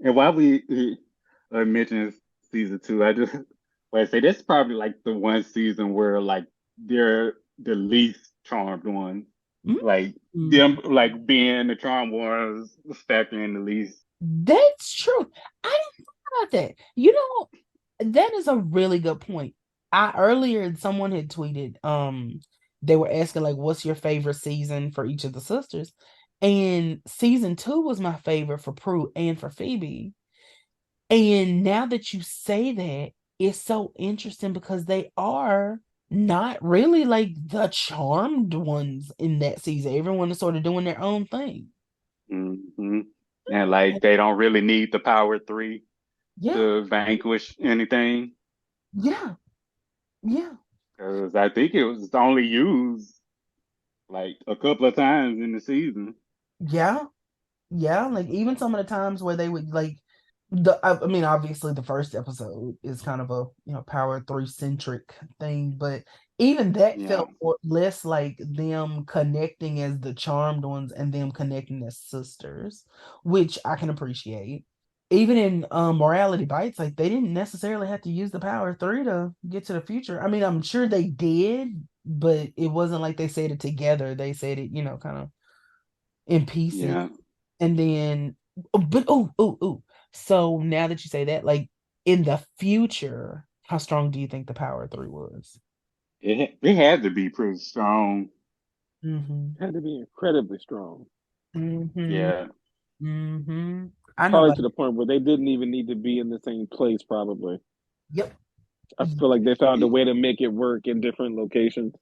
And while we mentioned season two, I just want to say this is probably like the one season where like they're the least charmed ones. Like Mm, them, like being the charmed ones, factor in the least. that's true. I didn't think about that. That is a really good point. I earlier someone had tweeted, they were asking like what's your favorite season for each of the sisters? And season two was my favorite for Prue and for Phoebe. And now that you say that, it's so interesting because they are not really like the charmed ones in that season. Everyone is sort of doing their own thing. Hmm. And like they don't really need the power three Yeah, to vanquish anything. yeah, yeah, Because I think it was only used like a couple of times in the season. yeah. Yeah, like even some of the times where they would like I mean, obviously the first episode is kind of a Power Three centric thing, but even that Yeah. felt less like them connecting as the charmed ones and them connecting as sisters, which I can appreciate. Even in Morality Bites, like they didn't necessarily have to use the Power Three to get to the future. I mean, I'm sure they did, but it wasn't like they said it together. They said it, kind of in pieces. Yeah. And then, but So now that you say that, like in the future, how strong do you think the Power Three was? It had to be pretty strong. Mm-hmm. Had to be incredibly strong. Mm-hmm. Yeah. Mm-hmm. I know, Probably like, to the point where they didn't even need to be in the same place, probably. yep. I feel like they found a It, way to make it work in different locations.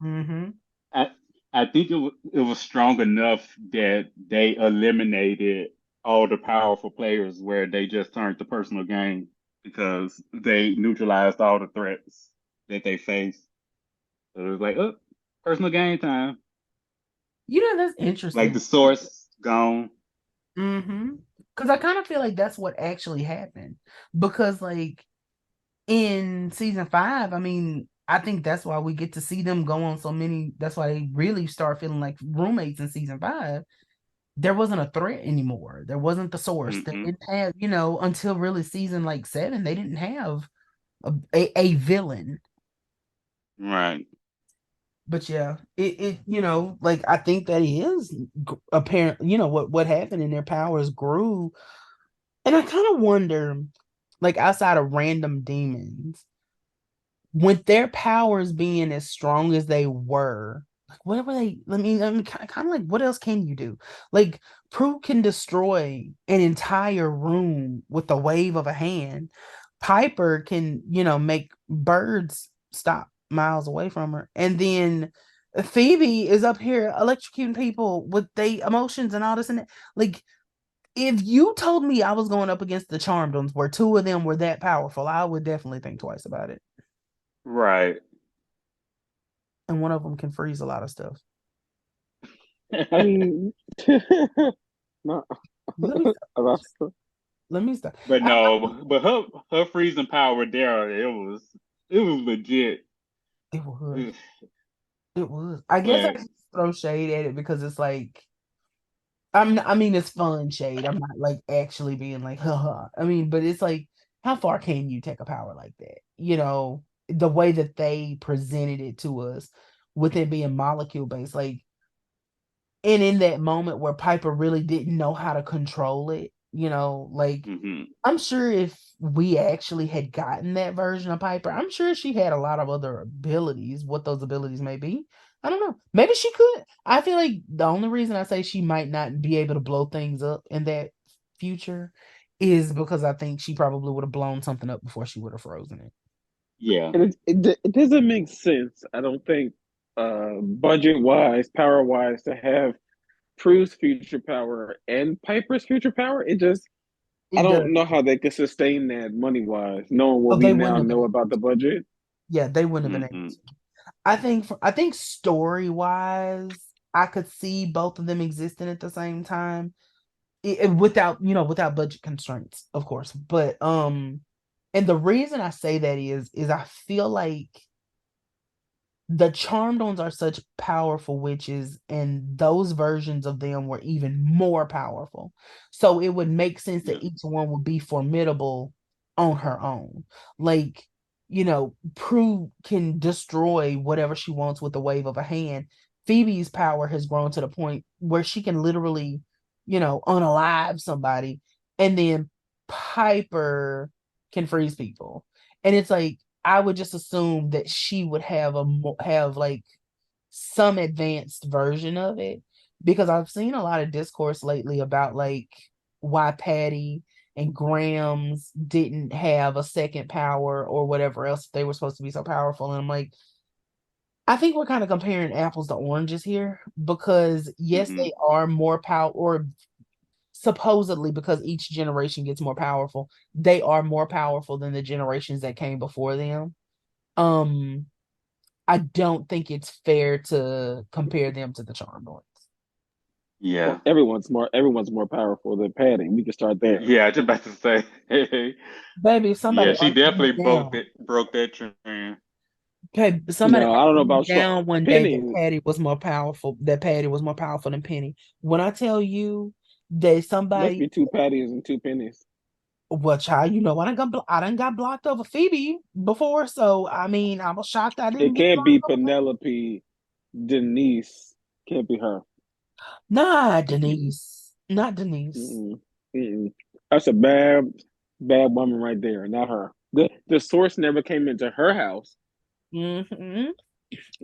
Mm-hmm. I I think it was strong enough that they eliminated all the powerful players where they just turned to personal gain because they neutralized all the threats that they faced. So it was like, oh, personal gain time. That's Like the interesting. source gone. Mm-hmm. Because I kind of feel like that's what actually happened. Because like in season five, I mean, I think that's why we get to see them go on so many. That's why they really start feeling like roommates in season five. There wasn't a threat anymore. There wasn't the source. They Mm-mm. didn't have, until really season like seven, they didn't have a villain. Right. But yeah, like I think that is apparent. What happened, and their powers grew, and I kind of wonder, like outside of random demons, with their powers being as strong as they were, like what were they? I mean, kind of like what else can you do? Like Prue can destroy an entire room with the wave of a hand. Piper can, make birds stop miles away from her, and then Phoebe is up here electrocuting people with their emotions and all this and that. Like, if you told me I was going up against the Charmed ones, where two of them were that powerful, I would definitely think twice about it. Right. And one of them can freeze a lot of stuff. I mean, not Let me stop. about Let me stop. But I, no, but her freezing power there, it was legit. it was. It was. I guess I But just throw shade at it because it's like I mean, it's fun shade. I'm not like actually being like, haha. I mean, but it's like, how far can you take a power like that? The way that they presented it to us, with it being molecule based, like, and in that moment where Piper really didn't know how to control it, like hmm I'm sure if we actually had gotten that version of Piper, I'm sure she had a lot of other abilities. What those abilities may be, I don't know. Maybe she could. I feel like the only reason I say she might not be able to blow things up in that future is because I think she probably would have blown something up before she would have frozen it. yeah. and it doesn't make sense. I don't think, budget wise, power wise, to have Prue's future power and Piper's future power. It just I It does. don't know how they could sustain that money wise, knowing what Oh, we they wouldn't now have know been. about the budget. Yeah, they wouldn't have been able hmm to. I think story wise, I could see both of them existing at the same time without without budget constraints, of course. But and the reason I say that is I feel like the charmed ones are such powerful witches, and those versions of them were even more powerful. So it would make sense Yeah. that each one would be formidable on her own. Like, Prue can destroy whatever she wants with the wave of a hand. Phoebe's power has grown to the point where she can literally, unalive somebody, and then Piper can freeze people. And it's like, I would just assume that she would have like some advanced version of it, because I've seen a lot of discourse lately about like why Patty and Grams didn't have a second power or whatever else they were supposed to be so powerful. And I'm like, I think we're kind of comparing apples to oranges here, because yes, Hmm. they are more power, or supposedly, because each generation gets more powerful, they are more powerful than the generations that came before them. Um, I don't think it's fair to compare them to the Charmed ones. Yeah. Well, everyone's more powerful than Patty. We can start there. Yeah, I was just about to say. Baby, if Yeah, somebody she argued me definitely down, broke that trend. okay, somebody No, I don't know argued me about down one day that Penny. Patty was more powerful than Penny. When I tell you that Must somebody, be two patties and two pennies. well, child, I done got blocked over Phoebe before, so I mean, I was shocked I didn't It get can't be blocked over Phoebe. Penelope Denise. Can't be her. Nah, Denise, not Denise. Mm-mm. Mm-mm. That's a bad woman right there. Not her. The source never came into her house. Hmm.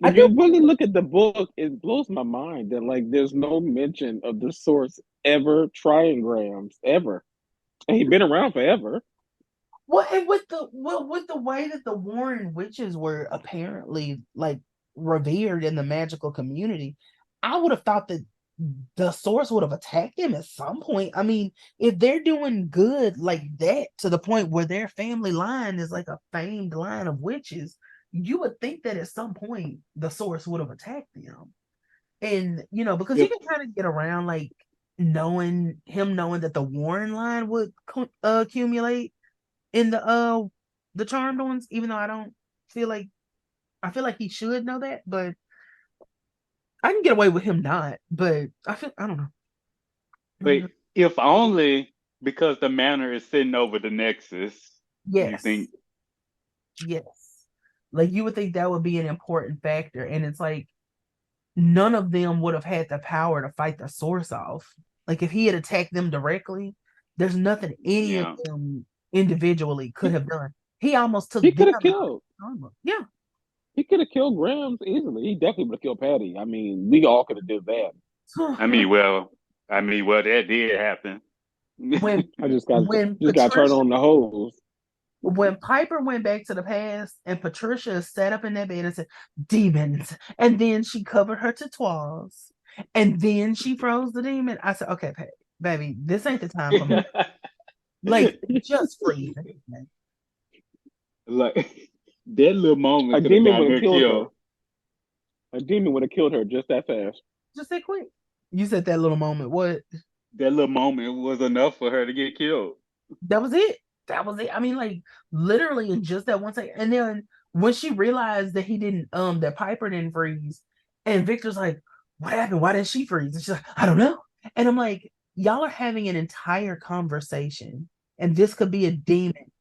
I If do. you really look at the book, it blows my mind that like there's no mention of the source ever trying Grams ever, and he's been around forever. Well, and with the way that the Warren witches were apparently like revered in the magical community, I would have thought that the source would have attacked them at some point. I mean, if they're doing good like that to the point where their family line is like a famed line of witches, you would think that at some point the source would have attacked them. And because you If can kind of get around like knowing that the Warren line would accumulate in the charmed ones, even though feel like I feel like he should know that, but I can get away with him not. But I don't know. I don't but know. if only because the manor is sitting over the Nexus, you Yes, think, yes. Like you would think that would be an important factor, and it's like none of them would have had the power to fight the source off. Like if he had attacked them directly, there's nothing any of yeah. them individually could He have done. He almost took he them could have out. killed. Yeah. He could have killed Grams easily. He definitely would have killed Patty. I mean, we all could have did that. I mean, well, that did happen. when I when just got turned Patricia on the hose. when Piper went back to the past and Patricia sat up in that bed and said, "Demons," and then she covered her tutoiles, and then she froze the demon, I said, "Okay, baby, this ain't the time for me. Like, just freeze the demon." Like that little moment A could have demon gotten would have her killed killed. her. A demon would have killed her just that fast. Just that quick. You said that little moment. What? That little moment was enough for her to get killed. That was it. That was it. I mean, like literally in just that one second. And then when she realized that he didn't, that Piper didn't freeze, and Victor's like, "What happened? Why didn't she freeze?" And she's like, "I don't know." And I'm like, y'all are having an entire conversation, and this could be a demon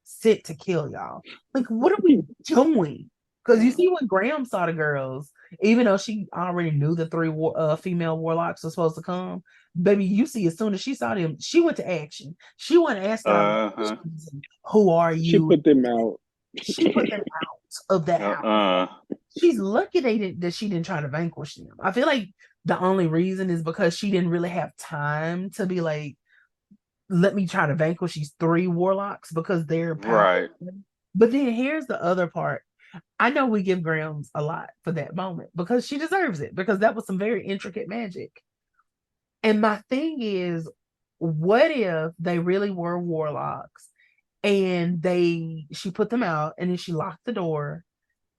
sit to kill y'all. Like, what are we doing? Because you see, when Graham saw the girls, even though she already knew the three female warlocks were supposed to come, baby, you see, as soon as she saw them, she went to action. She went and asked our Uh-huh. questions. And, who are She you? put them out. She put them out of that house. Uh-uh. She's lucky that she didn't try to vanquish them. I feel like the only reason is because she didn't really have time to be like, let me try to vanquish these three warlocks because they're powerful. Right. But then here's the other part. I know we give Grams a lot for that moment because she deserves it, because that was some very intricate magic. And my thing is, what if they really were warlocks and she put them out and then she locked the door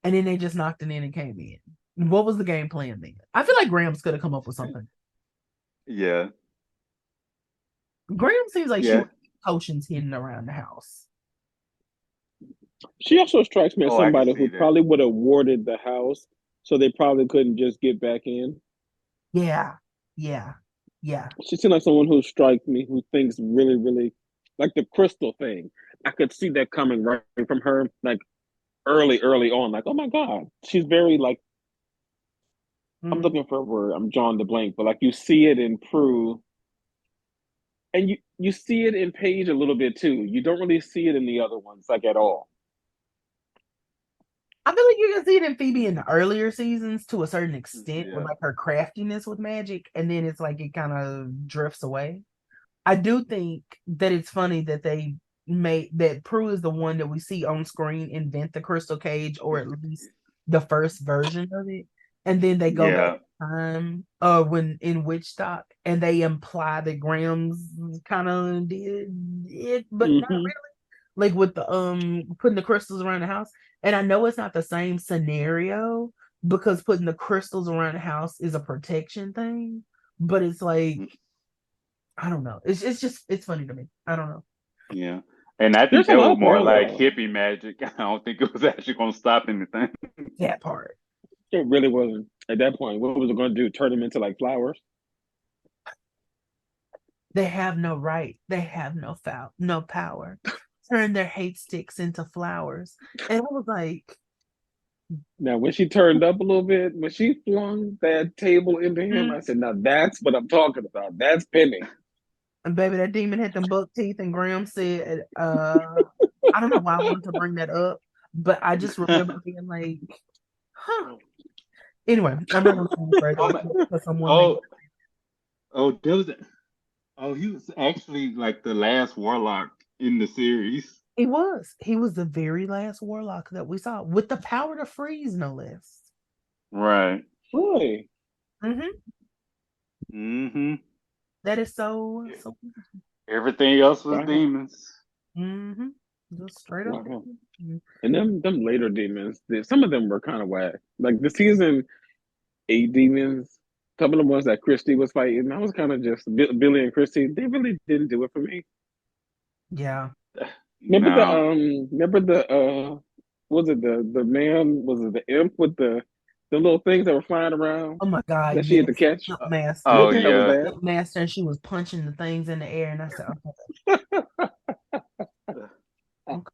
and then they just knocked it in and came in? What was the game plan then? I feel like Grams could have come up with something. Yeah. Graham seems like she Yeah. would have potions hidden around the house. She also strikes me as Oh, I can somebody see who that. probably would have warded the house, so they probably couldn't just get back in. Yeah, yeah, yeah. She seems like someone who strikes me who thinks really, really like the crystal thing. I could see that coming right from her, like early on. Like, oh my God, she's very like I'm Mm. looking for a word. I'm drawing the blank, but like you see it in Prue, and you see it in Paige a little bit too. You don't really see it in the other ones like at all. I feel like you can see it in Phoebe in the earlier seasons to a certain extent with Yeah, like her craftiness with magic, and then it's like it kind of drifts away. I do think that it's funny that they made that Prue is the one that we see on screen invent the crystal cage, or at least the first version of it. And then they go back yeah. in time when in Witchstock and they imply that Graham's kind of did it, but not Hmm. really. Like with the putting the crystals around the house. And I know it's not the same scenario because putting the crystals around the house is a protection thing, but it's like I don't know. It's just it's funny to me. I don't know. Yeah. And I think There's a that lot was of more like parallels. hippie magic. I don't think it was actually going to stop anything. That part. It really wasn't at that point. What was it going to do? Turn them into like flowers? They have no right. They have no power. Turn their hate sticks into flowers. And I was like, Now, when she turned up a little bit, when she flung that table into him, I mm. said, "Now that's what I'm talking about. That's Penny." And baby, that demon had them buck teeth, and Graham said, I don't know why I wanted to bring that up, but I just remember being like, huh. Anyway, I'm not gonna say any further Oh, my, because someone may oh, oh, there was, oh, he was actually like the last warlock in the series. he was. He was the very last warlock that we saw with the power to freeze, no less. Right. Really? Hmm. Mm-hmm. That is so. Everything else was Wow. demons. Mm-hmm. Just straight up. Wow. Mhm. And them later demons, some of them were kind of whack. Like the season 8 demons, some of the ones that Christy was fighting, I was kind of just Billy and Christy. They really didn't do it for me. Yeah. No. Remember the was it the man, was it the imp with the little things that were flying around Oh my God, that she had to yes. catch? Imp Master. Oh, What the hell was yeah. that? Imp Master, and she was punching the things in the air, and I said, okay, okay.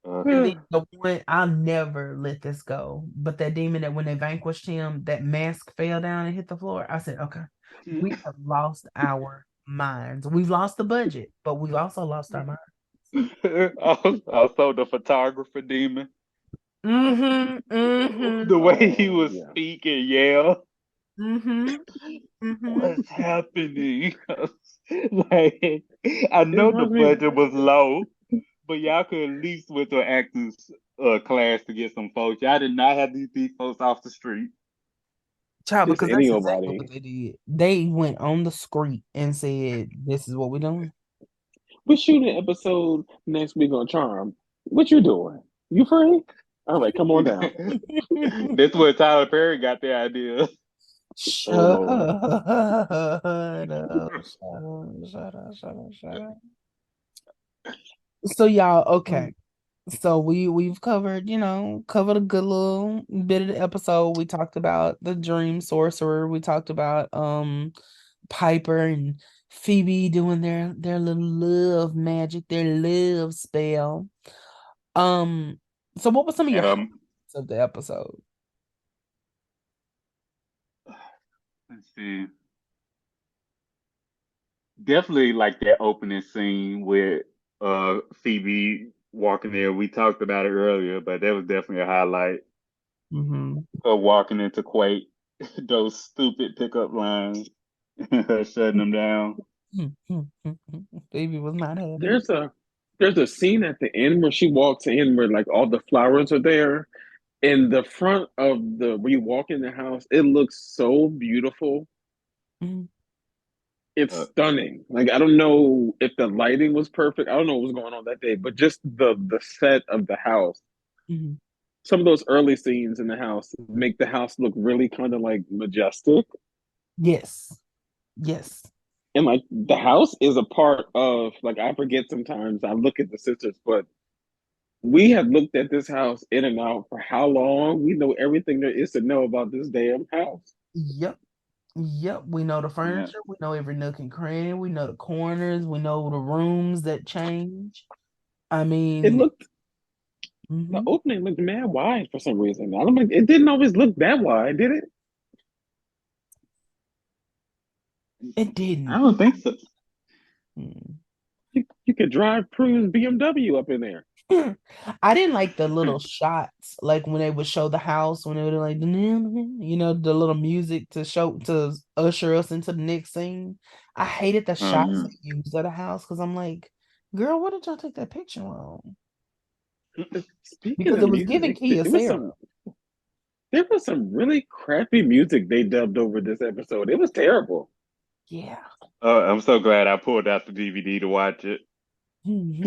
And then the one I'll never let this go. But that demon that when they vanquished him, that mask fell down and hit the floor. I said, okay, we have lost our minds. We've lost the budget, but we've also lost our minds. Also, the photographer demon. Mm-hmm. Mm-hmm. The way he Oh was yeah. speaking, yeah. Mm-hmm. Mm-hmm. What's happening? Like, I It know the reminds me budget was low, but y'all could at least went to actors class to get some folks. Y'all did not have these folks off the street. Child, just because any that's old exactly what body. they did. They went on the street and said, "This is what we're doing." We're shooting an episode next week on Charm. What you doing? You free? All right, come on down. That's where Tyler Perry got the idea. Oh Shut Lord. up. Shut up. Shut up. Shut up. Shut up. So y'all, okay. So we've covered, covered a good little bit of the episode. We talked about the dream sorcerer. We talked about Piper and Phoebe doing their little love magic, their love spell. Um, so what were some of your highlights Um, of the episode? let's see. Definitely like that opening scene with Phoebe walking there. We talked about it earlier, but that was definitely a highlight. Mm-hmm. Her walking into Quake, those stupid pickup lines, her shutting them down. Baby was not happy. There's a scene at the end where she walks in where like all the flowers are there. In the front of the where you walk in the house, it looks so beautiful. Mhm, It's Uh, stunning. Like I don't know if the lighting was perfect. I don't know what was going on that day, but just the set of the house. mhm. Some of those early scenes in the house make the house look really kind of like majestic. Yes. Yes. And like the house is a part of like I forget sometimes I look at the sisters, but we have looked at this house in and out for how long? We know everything there is to know about this damn house. Yep. Yep. We know the Yeah. furniture. We know every nook and cranny. We know the corners. We know the rooms that change. I It mean, looked the mhm. opening looked mad wide for some reason. I don't like it didn't always look that wide, did it? It I didn't. don't think so. Mm. You could drive Prue's BMW up in there. I didn't like the little shots, like when they would show the house, when they would like, the little music to show to usher us into the next scene. I hated the shots Um, they used of the house because I'm like, girl, what did y'all take that picture on? Speaking Because of it was giving music, Kia Sarah. there was some really crappy music they dubbed over this episode. It was terrible. Yeah. I'm so glad I pulled out the DVD to watch it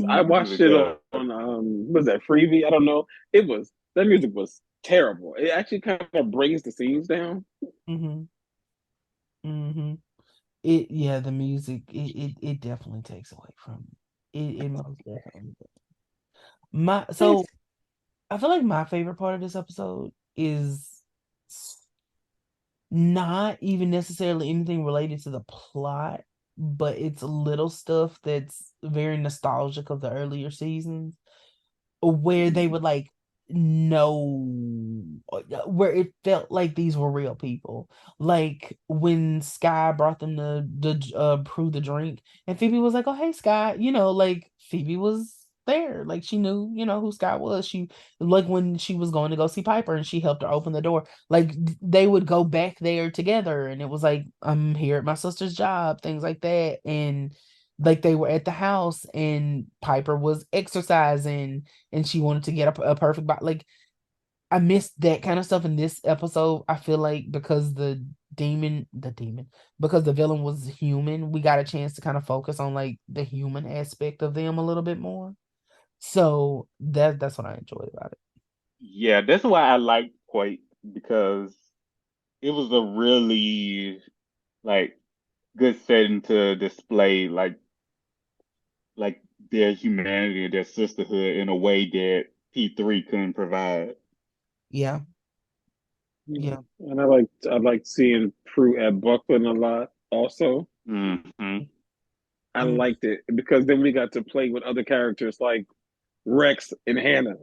I Hmm. watched it because on was that Freevee? I don't know. It was that music was terrible. It actually kind of brings the scenes down. Hmm. Hmm. The music, it definitely takes away from it most definitely does. My It's so I feel like my favorite part of this episode is not even necessarily anything related to the plot, but it's little stuff that's very nostalgic of the earlier seasons where they would like know where it felt like these were real people. Like when Sky brought them the prove the drink, and Phoebe was like, "Oh hey Sky," like Phoebe was there, like she knew who Sky was. She like when she was going to go see Piper, and she helped her open the door. Like they would go back there together, and it was like I'm here at my sister's job, things like that, and like they were at the house, and Piper was exercising and she wanted to get a perfect body. Like I missed that kind of stuff in this episode. I feel like because because the villain was human, we got a chance to kind of focus on like the human aspect of them a little bit more. So that's what I enjoyed about it. yeah, that's why I like Quake because it was a really like good setting to display like their humanity and their sisterhood in a way that P3 couldn't provide. Yeah, Yeah. yeah. And I liked seeing Prue at Buckland a lot also. Hmm. I Mm. liked it because then we got to play with other characters like Rex and Hannah.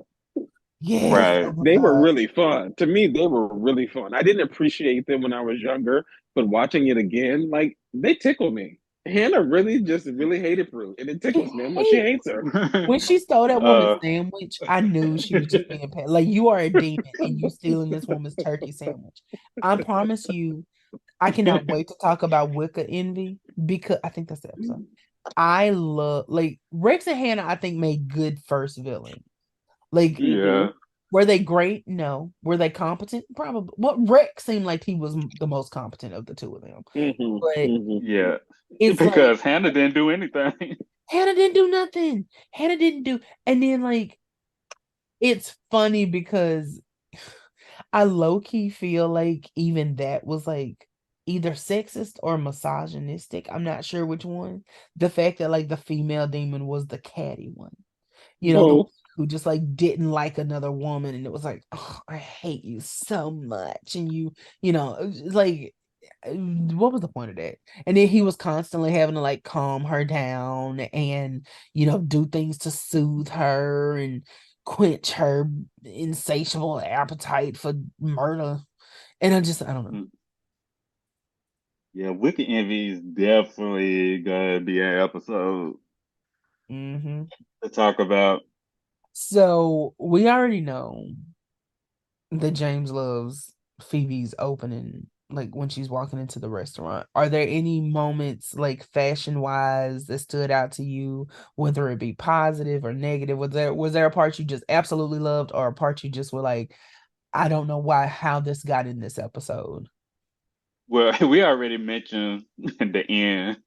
Yes. Oh Right. my They were God. really fun. To me, they were really fun. I didn't appreciate them when I was younger, but watching it again, like they tickle me. Hannah really just really hated Prue, and it tickles me how much she Hey, hates her. when she stole that woman's uh sandwich, I knew she was just being Like you are a demon and you stealing this woman's turkey sandwich. I promise you, I cannot wait to talk about Wicca envy because I think that's the episode. I love like Rex and Hannah. I think made good first villain. Like, Hmm. yeah. were they great? No. Were they competent? Probably. Well, Rex seemed like he was the most competent of the two of them, Hmm. but Hmm. Yeah. it's like Because Hannah didn't do anything. Hannah didn't do nothing. Hannah didn't do, and then like it's funny because I low key feel like even that was like either sexist or misogynistic. I'm not sure which one. The fact that like the female demon was the catty one, the one Both. who just like didn't like another woman, and it was like, oh, I hate you so much, and it's like, what was the point of that? And then he was constantly having to like calm her down and do things to soothe her and quench her insatiable appetite for murder. And I don't know. Yeah, Wicked Envy is definitely gonna be an episode Hmm. to talk about. So we already know that James loves Phoebe's opening, like when she's walking into the restaurant. Are there any moments, like fashion wise, that stood out to you, whether it be positive or negative? Was there a part you just absolutely loved, or a part you just were like, I don't know how this got in this episode? Well, we already mentioned the end,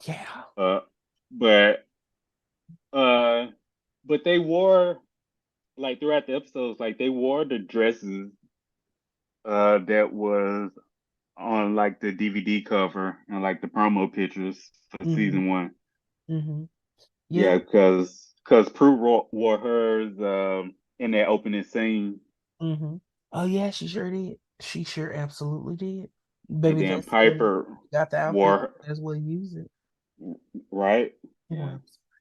Yeah. uh, but uh, but they wore like throughout the episodes, like they wore the dresses that was on like the DVD cover and like the promo pictures for Hmm. season one. Hmm. Yeah, Yeah. because Prue wore hers in that opening scene, Mm-hmm. Oh yeah, she sure did. She sure absolutely did. and Baby, then that's the Piper got the outfit. wore That's what he used it. right. Anyway, Yeah.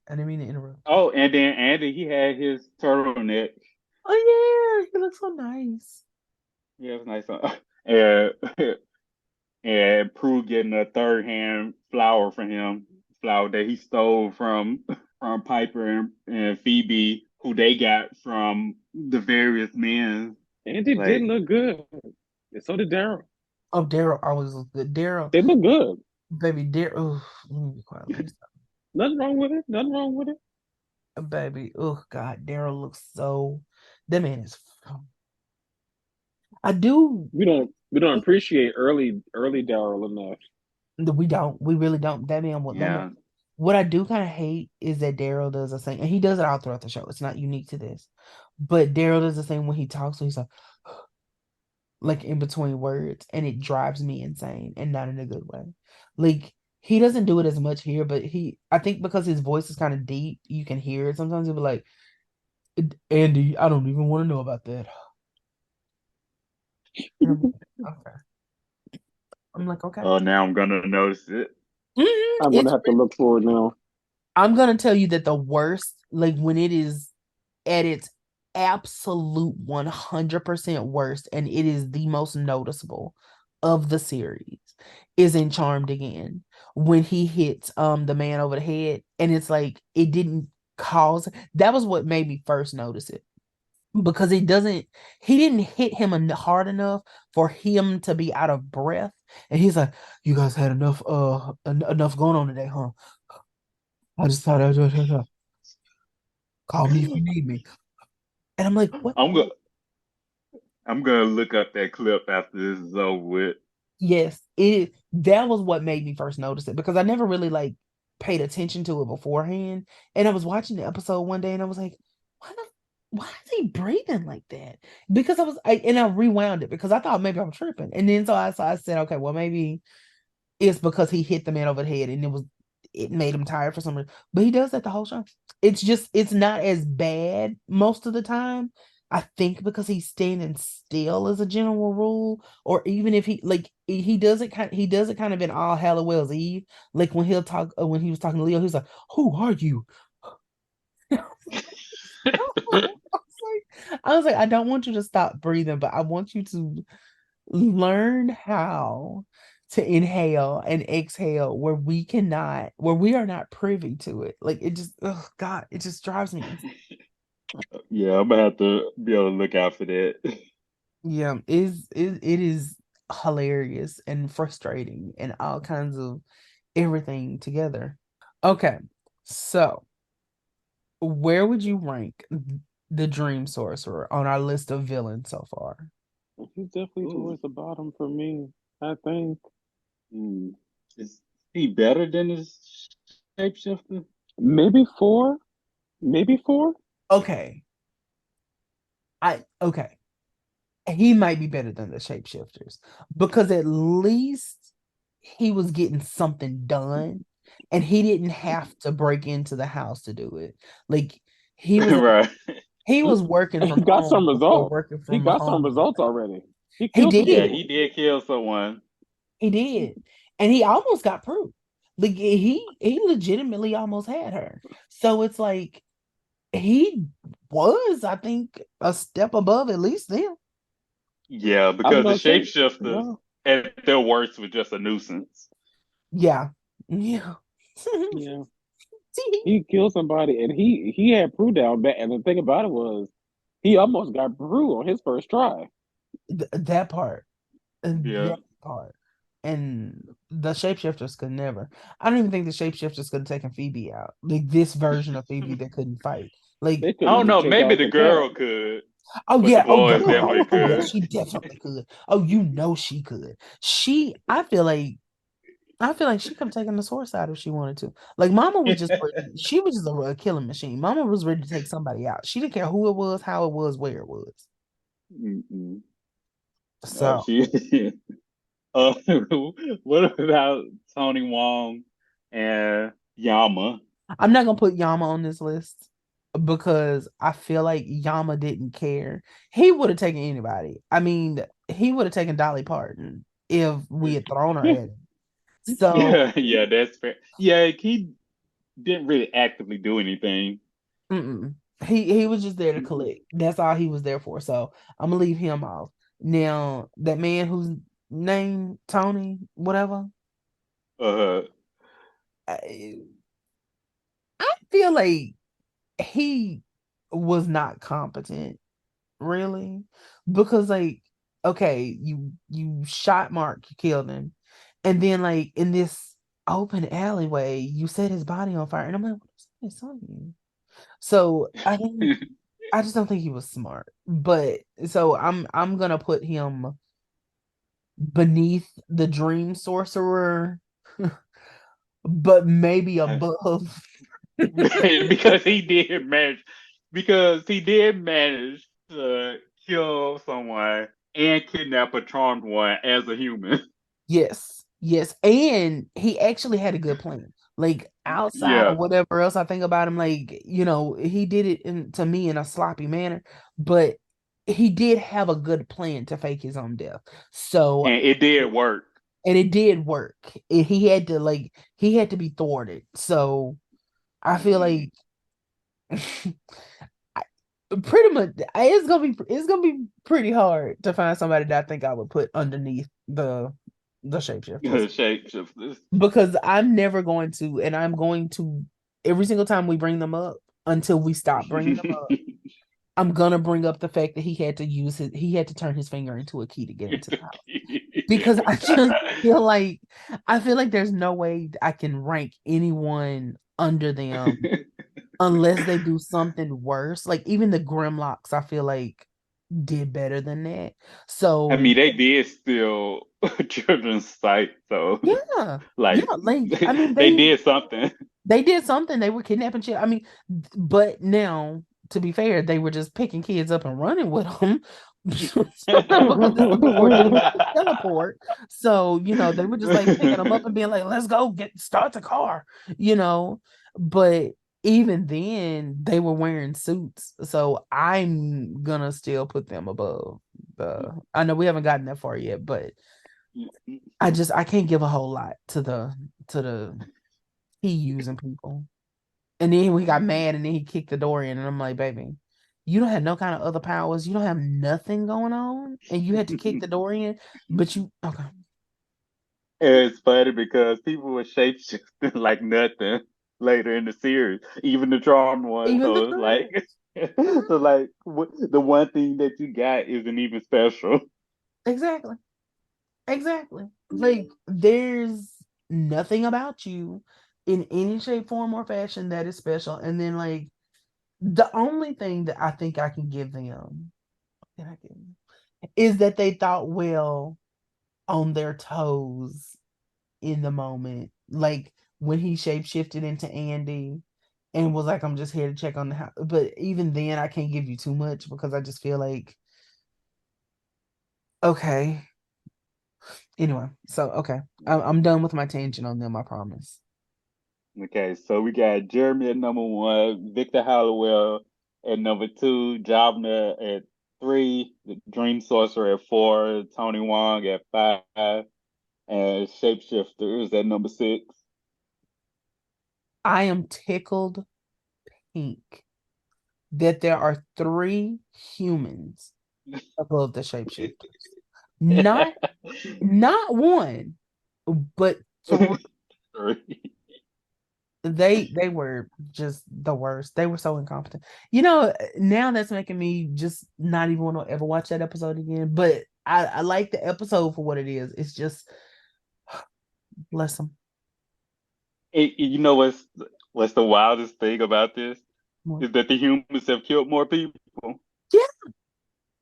I didn't mean to interrupt you. Oh, and then Andy, he had his turtleneck. Oh yeah, he looks so nice. Yeah, it was nice. And and Prue getting a third hand flower from him, flower that he stole from from Piper and Phoebe, who they got from the various men. And it did Like, look good. And so did Daryl. Oh, Daryl always looks good. Daryl, They look good. baby, Daryl. Oh, let me be quiet. Let me stop. Nothing wrong with it. Nothing wrong with it. Baby, oh God, Daryl looks so. That man is. I do. We don't appreciate early Daryl enough. We don't. We really don't. That man. yeah. What I do kind of hate is that Daryl does the same, and he does it all throughout the show. It's not unique to this, but Daryl does the same when he talks. So he's like in between words, and it drives me insane, and not in a good way. Like he doesn't do it as much here, but I think because his voice is kind of deep, you can hear it. Sometimes he'll be like, "Andy, I don't even want to know about that." And okay. I'm like, okay. Oh, now I'm gonna notice it. I'm gonna It's. have to look for it now. I'm gonna tell you that the worst, like when it is at its absolute 100% worst, and it is the most noticeable of the series, is in Charmed again. When he hits the man over the head, and it's like it didn't cause that was what made me first notice it. Because he didn't hit him hard enough for him to be out of breath. And he's like, you guys had enough going on today, huh? I just thought I'd call me if you need me. And I'm like, what? I'm gonna I'm gonna look up that clip after this is over with. Yes, it that was what made me first notice it because I never really like paid attention to it beforehand. And I was watching the episode one day and I was like, why the, why is he breathing like that? Because I rewound it because I thought maybe I'm tripping. And then so I said, okay, well maybe it's because he hit the man over the head and it made him tired for some reason. But he does that the whole show. It's not as bad most of the time. I think because he's standing still as a general rule, or even if he does it kind of in All Halloween's Eve, like when he'll talk when he was talking to Leo, he's like, "Who are you?" I was like, I don't want you to stop breathing, but I want you to learn how to inhale and exhale where we are not privy to it. Like it just, oh God, it just drives me. Yeah, I'm gonna have to be able to look out for that. Yeah, it is hilarious and frustrating and all kinds of everything together. Okay, so where would you rank the Dream Sorcerer on our list of villains so far? He's definitely Ooh, towards the bottom for me. I think hmm. Is he better than his shapeshifter? maybe four, maybe four. Okay, okay. He might be better than the shapeshifters because at least he was getting something done and he didn't have to break into the house to do it. Like he was Right. he was working He from got home some before results. working He from got some home. results already. He He killed Yeah, somebody. did. he did kill someone. He did. And he almost got proof. Like he legitimately almost had her. So it's like he was, I think, a step above at least them. Yeah, I was because the about to say, shapeshifters yeah, at their worst were just a nuisance. Yeah. Yeah. yeah. He killed somebody, and he had Prue down bad. And the thing about it was, he almost got Prue on his first try. That part. Yeah. That part. And the shapeshifters could never. I don't even think the shapeshifters could have taken Phoebe out. Like this version of Phoebe that couldn't fight. Like, They I couldn't don't even know. take Maybe out the the cat. girl could, oh but the yeah, oh boys girl, definitely oh yeah, could. she definitely could. Oh, you know she could. I feel like she could have taken the source out if she wanted to. Like Mama was just ready, she was just a killing machine. Mama was ready to take somebody out. She didn't care who it was, how it was, where it was. Mm-mm. No, So she. Uh, what about Tony Wong and Yama? I'm not gonna put Yama on this list. because I feel like Yama didn't care. He would have taken anybody. I mean, he would have taken Dolly Parton if we had thrown her at him. So, Yeah, yeah, that's fair. Yeah, he didn't really actively do anything. mm-mm. He was just there to collect. That's all he was there for. So I'm gonna leave him off. Now that man whose name Tony, whatever, Uh, I, I feel like he was not competent, really, because like, okay, you shot Mark, you killed him, and then like in this open alleyway, you set his body on fire, and I'm like, what is on you? So I just don't think he was smart. But so I'm gonna put him beneath the Dream Sorcerer, but maybe above. because he did manage to kill someone and kidnap a charmed one as a human. Yes, yes. And he actually had a good plan. Like outside Yeah, of whatever else I think about him, like, he did it to me in a sloppy manner, but he did have a good plan to fake his own death. So, and it did work. and it did work. He had to be thwarted. So I feel like I, pretty much it's gonna be pretty hard to find somebody that I think I would put underneath the shapeshifters, Shapeshifters. because I'm never going to, and I'm going to every single time we bring them up until we stop bringing them up. I'm gonna bring up the fact that he had to turn his finger into a key to get into the house, because I feel like there's no way I can rank anyone under them unless they do something worse. Like even the Grimlocks, I feel like did better than that. I So mean, they did steal children's sight, so yeah, yeah, like like I mean they did something. they did something. They were kidnapping shit. I mean, but now, to be fair, they were just picking kids up and running with them because this is before dudes could teleport. So, they were just like picking them up and being like, let's go start the car, you know. But even then, they were wearing suits. So I'm gonna still put them above I know we haven't gotten that far yet, but I can't give a whole lot to the he using people. And then he got mad and then he kicked the door in. And I'm like, baby, you don't have no kind of other powers. You don't have nothing going on. And you had to kick the door in. But okay. It's funny because people were shapeshifting like nothing later in the series, even the charmed one. Even the So it's dream. like, so like the one thing that you got isn't even special. Exactly. Exactly. Like, there's nothing about you in any shape, form, or fashion that is special. And then, like, the only thing that I think I can give them, what can I give them, is that they thought well on their toes in the moment. Like when he shapeshifted into Andy and was like, I'm just here to check on the house. But even then, I can't give you too much because I just feel like, okay. Anyway, so, okay. I'm done with my tangent on them, I promise. Okay, so we got Jeremy at number one, Victor Halliwell at number two, Jobner at three, the Dream Sorcerer at four, Tony Wong at five, and Shapeshifters at number six. I am tickled pink that there are three humans above the shapeshifters. Not not one, but three. Three. They were just the worst. They were so incompetent. Now that's making me just not even want to ever watch that episode again. But I like the episode for what it is. It's just bless them. You know what's the wildest thing about this is that the humans have killed more people. Yeah,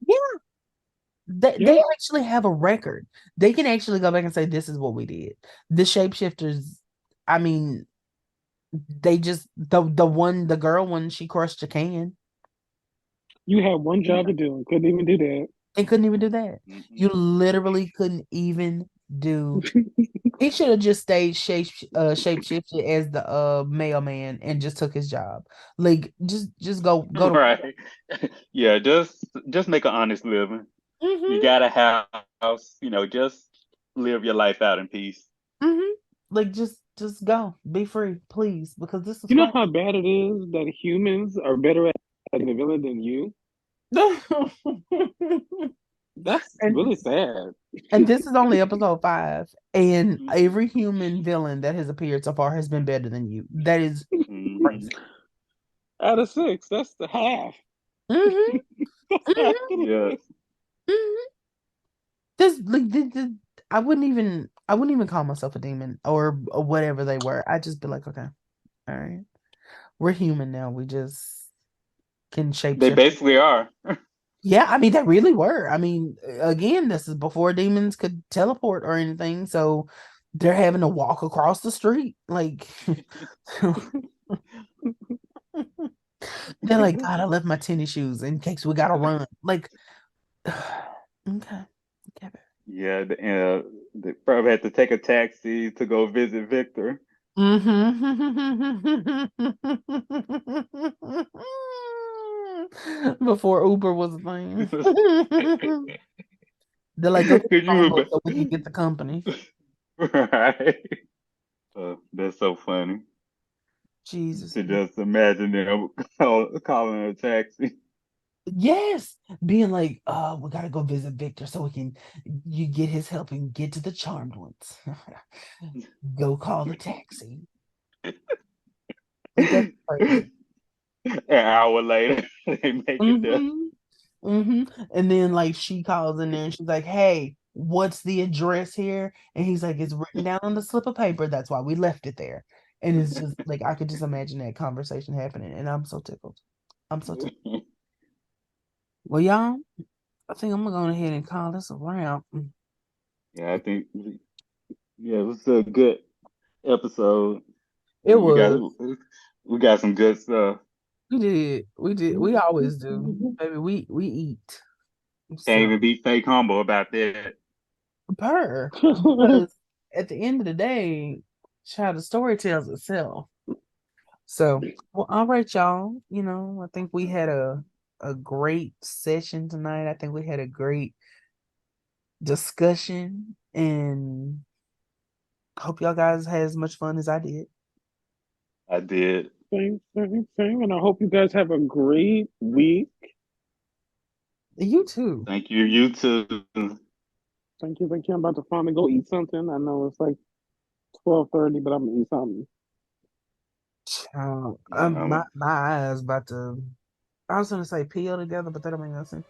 yeah. They Yeah, actually have a record. They can actually go back and say this is what we did. The shapeshifters, I mean, they just the girl when she crushed a can you had one job to do and couldn't even do and couldn't even do that. Mhm. You literally couldn't even do that. He should have just stayed shape shifted as the mailman and just took his job. Like just go to Right. Yeah, just make an honest living. You hmm got a house, just live your life out in peace. hmm like just go. Be free, please, because this is You know crazy. how bad it is that humans are better at the villain than you? That's and really sad. and this is only episode 5. And Mhm. every human villain that has appeared so far has been better than you. That is Mhm. crazy. Out of six, that's the half. hmm That's half hmm of Yes. the hmm I wouldn't even call myself a demon or whatever they were. I'd just be like, okay, all right. We're human now. We just can They shapeshift. basically are. Yeah, I mean they really were. I mean, again, this is before demons could teleport or anything, so they're having to walk across the street. Like they're like, God, I left my tennis shoes in case we gotta run. Like, okay, okay. Yeah, they probably had to take a taxi to go visit Victor. Before Uber was a thing. Could They're like, go get the phone you book so we can get the company. right? That's so funny Jesus. to just imagine them calling a taxi. Yes. Being like, we gotta go visit Victor so we can you get his help and get to the charmed ones. Go call the taxi. Like that's crazy. An hour later, they make it there. Mm-hmm. Mm-hmm. And then like she calls in there and she's like, hey, what's the address here? And he's like, it's written down on the slip of paper. That's why we left it there. And it's just like I could just imagine that conversation happening. And I'm so tickled. I'm so tickled. Well, y'all, I think I'm gonna go ahead and call this a wrap. Yeah, I think yeah, it was a good episode. It We got was. we got some good stuff. We did. We did. We always do. Baby, we eat. Can't So even be fake humble about that. per because at the end of the day, child, the story tells itself. So, well, all right, y'all. I think we had a great session tonight. I think we had a great discussion, and hope y'all guys had as much fun as I did. I did. same, same, same. And I hope you guys have a great week. You too. Thank you. You too. Thank you, thank you. I'm about to finally go eat something. I know it's like 12:30, but I'm gonna eat something. Child, Yeah, my eyes about to. I was gonna say peel together, but that don't make no sense.